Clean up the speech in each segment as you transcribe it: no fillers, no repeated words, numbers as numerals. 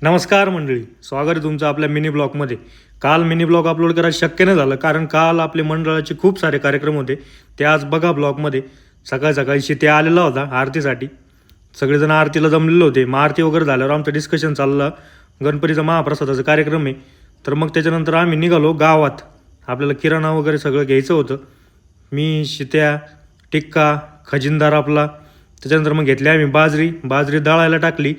नमस्कार मंडळी, स्वागत आहे तुमचं आपल्या मिनी ब्लॉगमध्ये. काल मिनी ब्लॉग अपलोड करायला शक्य नाही झालं कारण काल आपले मंडळाचे खूप सारे कार्यक्रम होते. ते आज बघा ब्लॉगमध्ये. सकाळी सकाळी ते आलेला होता आरतीसाठी. सगळेजण आरतीला जमलेले होते. मग आरती वगैरे झाल्यावर आमचं डिस्कशन चाललं. गणपतीचा महाप्रसादाचा कार्यक्रम आहे. तर मग त्याच्यानंतर आम्ही निघालो गावात. आपल्याला किराणा वगैरे सगळं घ्यायचं होतं. मी शित्या, टिक्का, खजिनदार आपला. त्याच्यानंतर मग घेतली आम्ही बाजरी दळायला टाकली.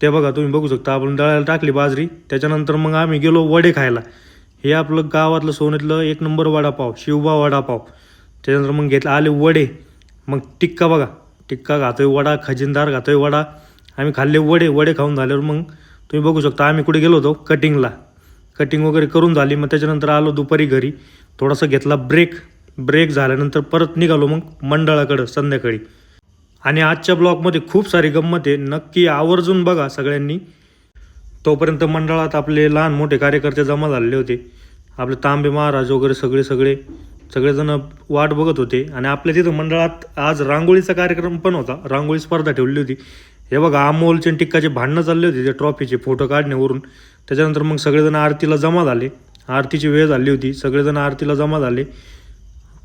ते बघा तुम्ही बघू शकता, आपण दळायला टाकली बाजरी. त्याच्यानंतर मग आम्ही गेलो वडे खायला. हे आपलं गावातलं सोनेतलं एक नंबर वडापाव, शिवबा वडापाव. त्याच्यानंतर मग घेतलं आले वडे. मग टिक्का बघा, टिक्का खातोय, वडा खजिनदार खातोय वडा. आम्ही खाल्ले वडे खाऊन झाल्यावर मग तुम्ही बघू शकता आम्ही कुठे गेलो होतो कटिंगला. कटिंग वगैरे करून झाली. मग त्याच्यानंतर आलो दुपारी घरी. थोडासा घेतला ब्रेक झाल्यानंतर परत निघालो मग मंडळाकडं संध्याकाळी. आणि आजच्या ब्लॉगमध्ये खूप सारी गंमत आहे, नक्की आवर्जून बघा सगळ्यांनी. तोपर्यंत मंडळात आपले लहान मोठे कार्यकर्ते जमा झालेले होते. आपले तांबे महाराज वगैरे सगळेजण वाट बघत होते. आणि आपल्या तिथं मंडळात आज रांगोळीचा कार्यक्रम पण होता. रांगोळी स्पर्धा ठेवली होती. हे बघा अमोलचे टिक्काचे भांडणं चालले होते ते ट्रॉफीचे फोटो काढण्यावरून. त्याच्यानंतर मग सगळेजण आरतीला जमा झाले. आरतीची वेळ झाली होती, सगळेजण आरतीला जमा झाले.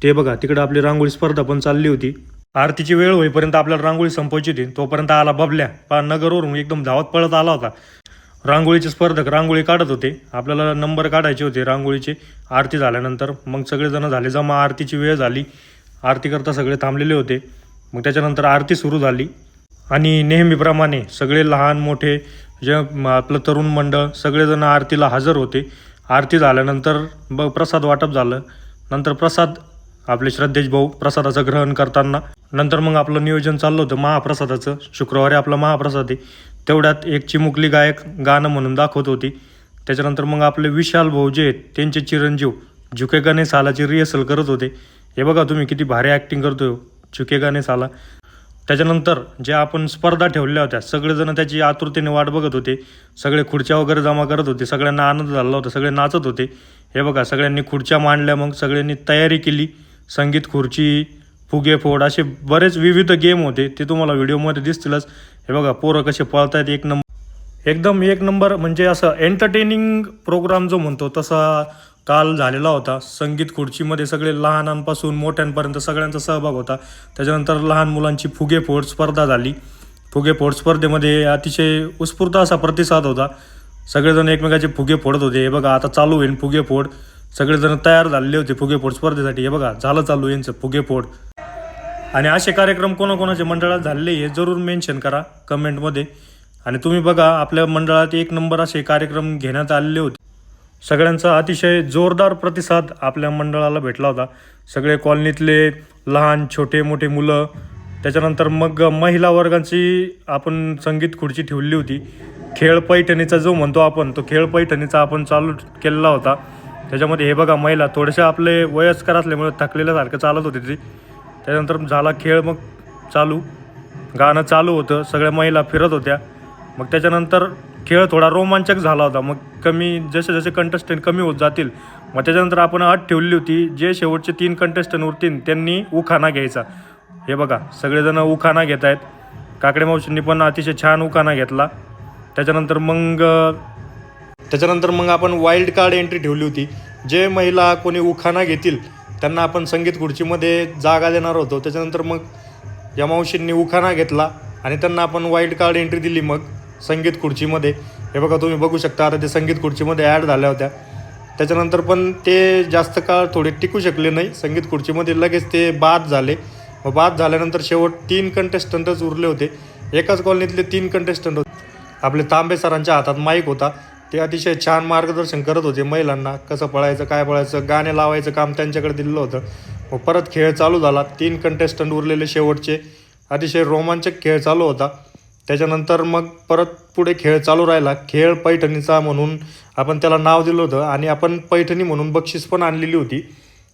ते बघा तिकडं आपली रांगोळी स्पर्धा पण चालली होती. आरतीची वेळ होईपर्यंत आपल्याला रांगोळी संपवायची होती. तोपर्यंत आला बबल्या नगरवरून एकदम धावत पळत आला होता. रांगोळीचे स्पर्धक रांगोळी काढत होते. आपल्याला नंबर काढायचे होते रांगोळीचे आरती झाल्यानंतर. मग सगळेजण झाले जमा. आरतीची वेळ झाली. आरती करता सगळे थांबलेले होते. मग त्याच्यानंतर आरती सुरू झाली. आणि नेहमीप्रमाणे सगळे लहान मोठे जे आपलं तरुण मंडळ सगळेजण आरतीला हजर होते. आरती झाल्यानंतर प्रसाद वाटप झालं. नंतर प्रसाद आपले श्रद्धेश भाऊ प्रसादाचं ग्रहण करताना. नंतर मग आपलं नियोजन चाललं होतं महाप्रसादाचं. शुक्रवारी आपला महाप्रसाद आहे. तेवढ्यात एक चिमुकली गायक गाणं म्हणून दाखवत होती. त्याच्यानंतर मग आपले विशाल भाऊ जे आहेत त्यांचे चिरंजीव झुके गाणे सालाची रिहर्सल करत होते. हे बघा तुम्ही किती भारी ॲक्टिंग करतोय झुके गाणे साला. त्याच्यानंतर जे आपण स्पर्धा ठेवल्या होत्या सगळेजण त्याची आतुरतेने वाट बघत होते. सगळे खुर्च्या वगैरे जमा करत होते. सगळ्यांना आनंद झाला होता. सगळे नाचत होते. हे बघा सगळ्यांनी खुर्च्या मांडल्या. मग सगळ्यांनी तयारी केली. संगीत खुर्ची, फुगे फोड असे बरेच विविध गेम होते. ते तुम्हाला व्हिडिओमध्ये दिसतीलच. हे बघा पोरं कसे पळतायत. एकदम एक नंबर म्हणजे असं एंटरटेनिंग प्रोग्राम जो म्हणतो तसा काल झालेला होता. संगीत खुर्चीमध्ये सगळे लहानांपासून मोठ्यांपर्यंत सगळ्यांचा सहभाग होता. त्याच्यानंतर लहान मुलांची फुगे फोड स्पर्धा झाली. फुगे फोड स्पर्धेमध्ये अतिशय उत्स्फूर्त असा प्रतिसाद होता. सगळेजण एकमेकाचे फुगे फोडत होते. हे बघा आता चालू होईल फुगे फोड. सगळेजण तयार झालेले होते फुगे फोड स्पर्धेसाठी. हे बघा झालं चालू यांचं फुगे फोड. आणि असे कार्यक्रम कोणाकोणाचे मंडळात झालेले हे जरूर मेन्शन करा कमेंटमध्ये. आणि तुम्ही बघा आपल्या मंडळात एक नंबर असे कार्यक्रम घेण्यात आलेले होते. सगळ्यांचा अतिशय जोरदार प्रतिसाद आपल्या मंडळाला भेटला होता. सगळे कॉलनीतले लहान छोटे मोठे मुलं. त्याच्यानंतर मग महिला वर्गाची आपण संगीत खुर्ची ठेवली होती. खेळ पैठणीचा जो म्हणतो आपण तो खेळ पैठणीचा आपण चालू केलेला होता. त्याच्यामध्ये हे बघा महिला थोडेसे आपले वयस्कर असल्यामुळे थकलेल्यासारखं चालत होते ते. त्याच्यानंतर झाला खेळ. मग चालू गाणं चालू होतं. सगळ्या महिला फिरत होत्या. मग त्याच्यानंतर खेळ थोडा रोमांचक झाला होता. मग जसे कंटेस्टंट कमी होत जातील मग त्याच्यानंतर आपण अट ठेवली होती जे शेवटचे 3 कंटेस्टंट उरतील त्यांनी उखाणा घ्यायचा. हे बघा सगळेजण उखाणा घेत आहेत. काकडे मावशींनी पण अतिशय छान उखाणा घेतला. त्याच्यानंतर मग आपण वाईल्ड कार्ड एंट्री ठेवली होती. जे महिला कोणी उखाणा घेतील त्यांना आपण संगीत खुर्चीमध्ये जागा देणार होतो. त्याच्यानंतर मग या मावशींनी उखाणा घेतला आणि त्यांना आपण वाईल्ड कार्ड एंट्री दिली मग संगीत खुर्चीमध्ये. हे बघा तुम्ही बघू शकता आता ते संगीत खुर्चीमध्ये ॲड झाल्या होत्या. त्याच्यानंतर पण ते जास्त काळ थोडे टिकू शकले नाही संगीत खुर्चीमध्ये. लगेच ते बाद झाले. मग बाद झाल्यानंतर शेवट 3 कंटेस्टंटच उरले होते. एकाच कॉलनीतले 3 कंटेस्टंट होते. आपले तांबे सरांच्या हातात माईक होता. ते अतिशय छान मार्गदर्शन करत होते महिलांना. कसं पळायचं काय पळायचं गाणे लावायचं काम त्यांच्याकडे दिलेलं होतं. मग परत खेळ चालू झाला. 3 कंटेस्टंट उरलेले शेवटचे. अतिशय रोमांचक खेळ चालू होता. त्याच्यानंतर मग परत पुढे खेळ चालू राहिला. खेळ पैठणीचा म्हणून आपण त्याला नाव दिलं होतं. आणि आपण पैठणी म्हणून बक्षीस पण आणलेली होती.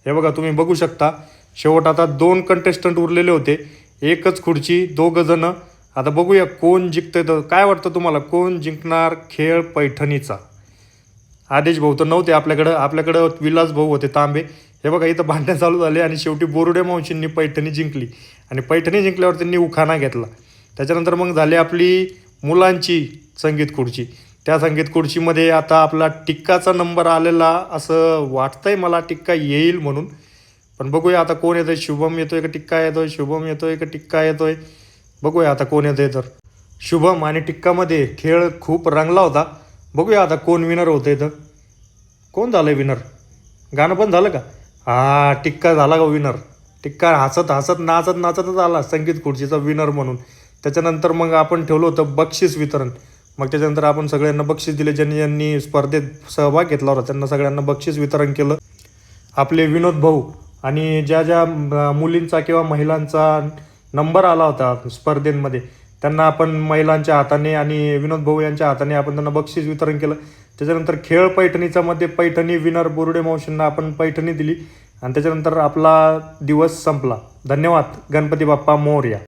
हे बघा तुम्ही बघू शकता. शेवट आता 2 कंटेस्टंट उरलेले होते. एकच खुर्ची 2 जणं. आता बघूया कोण जिंकतंय. तर काय वाटतं तुम्हाला कोण जिंकणार खेळ पैठणीचा? आदेश भाऊ तर नव्हते आपल्याकडं विलास भाऊ होते तांबे. हे बघा इथं भांडणं चालू झाले आणि शेवटी बोरुडे मावशींनी पैठणी जिंकली. आणि पैठणी जिंकल्यावर त्यांनी उखाणा घेतला. त्याच्यानंतर मग झाली आपली मुलांची संगीत खुर्ची. त्या संगीत खुर्चीमध्ये आता आपला टिक्काचा नंबर आलेला असं वाटतंय मला, टिक्का येईल म्हणून. पण बघूया आता कोण येतोय. शुभम येतोय का टिक्का येतोय, शुभम येतोय का टिक्का येतोय, बघूया आता कोण येतोय. तर शुभम आणि टिक्कामध्ये खेळ खूप रंगला होता. बघूया आता कोण विनर होतंय. तर कोण झालंय विनर, गाणं पण झालं का? हा, टिक्का झाला का विनर. टिक्का हसत हसत नाचत नाचतच आला संगीत खुर्चीचा विनर म्हणून. त्याच्यानंतर मग आपण ठेवलं होतं बक्षीस वितरण. मग त्याच्यानंतर आपण सगळ्यांना बक्षीस दिले, ज्यांनी ज्यांनी स्पर्धेत सहभाग घेतला होता त्यांना सगळ्यांना बक्षीस वितरण केलं. आपले विनोद भाऊ आणि ज्या ज्या मुलींचा किंवा महिलांचा नंबर आला होता स्पर्धेमध्ये, त्यांना आपण महिलांच्या हाताने आणि विनोद भाऊ यांच्या हाताने आपण त्यांना बक्षीस वितरण केलं. त्याच्यानंतर खेळ पैठणीचा मध्ये पैठणी विनर बोरुडे मावशींना आपण पैठणी दिली आणि त्याच्यानंतर आपला दिवस संपला. धन्यवाद. गणपती बाप्पा मोरया.